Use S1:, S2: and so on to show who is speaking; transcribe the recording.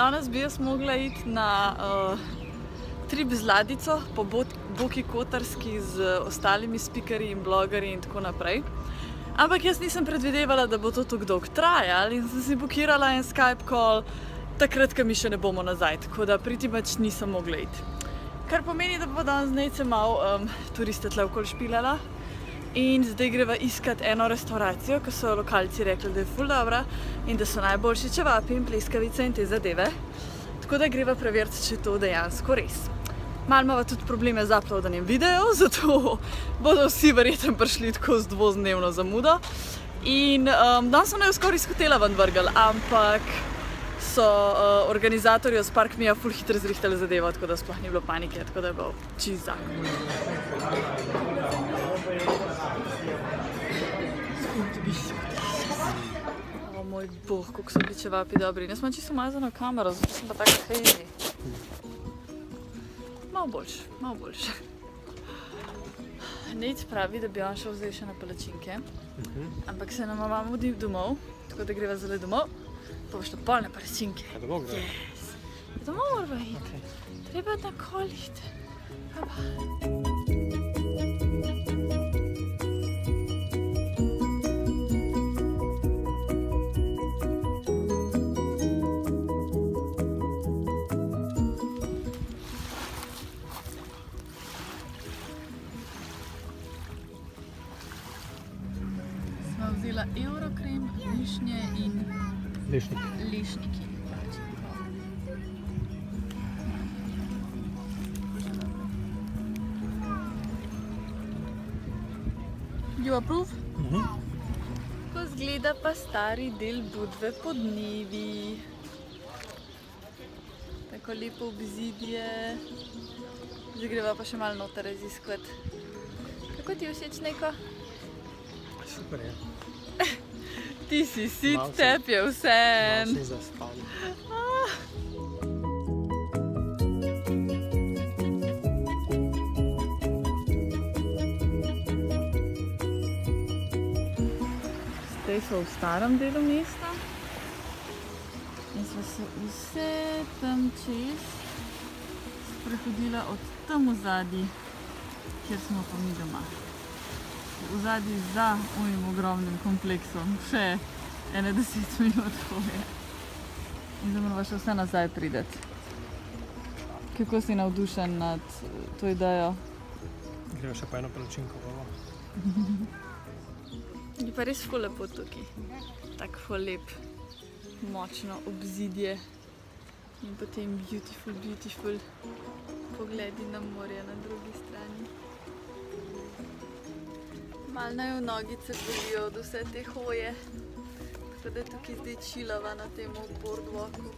S1: Danes bi jaz mogla iti na trip z ladjico po Boki Kotarski z ostalimi speakerji in blogerji in tako naprej. Ampak jaz nisem predvidevala, da bo to tako dolgo trajalo in sem si bukirala en Skype call takrat, ko mi še ne bomo nazaj, tako da pretty much nisem mogla iti. Kar pomeni, da bo danes nejce malo turiste tle okoli špilala. In zdaj greva iskat eno restauracijo, ko so lokalci rekli, da je ful dobra in da so najboljši čevapi in pleskavice in te zadeve. Tako da greva preveriti, če je to dejansko res. Malo imava tudi probleme z uploadanjem videov, zato bodo vsi verjetno prišli tako z dvozdnevno zamudo. In danes so naju skoraj iz hotela ven vrgli, ampak so organizatorji od Spark Mija ful hitro zrihtali zadevo, tako da sploh ni bilo panike, tako da je bil čist zakon. O moj bog, kako so bili čevapi dobri. Jaz imam čisto umazano kamero, zato sem pa tako hazy. Malo boljše. Nec pravi, da bi on šel zdaj še na palačinke, ampak se nama mama mudi domov, tako da greva zdaj domov, pa bo šla pol na palačinke.
S2: A domov greva?
S1: Yes. Domov morava iti. Treba na kolih. Vzela Eurokrem, višnje in lešniki. You approve? Ko zgleda pa stari del Budve Podnevi. Tako lepo obzidje. Zdaj greva pa še malo noter raziskati. Kako ti je všeč, Neko?
S2: Super je.
S1: Ti si sit, tebi je vseeno.
S2: Malo si zaspal. Zdaj smo v starem delu mesta in sva se vse tam čez sprehodila od tam vzadij, kjer smo pa mi doma. Vzadij za unim ogromnim kompleksom, še ene 10 minut hoje. In zdaj moramo še vse nazaj prideti. Kako si navdušen nad to idejo? Greva še po eno palačinko.
S1: Je pa res ful lepo tukaj. Tako ful lep, močno obzidje. In potem beautiful pogledi na morje na drugi strani. Malo naju nogice bolijo od vse te hoje, tako da je tukaj zdaj chillava na tem boardwalku.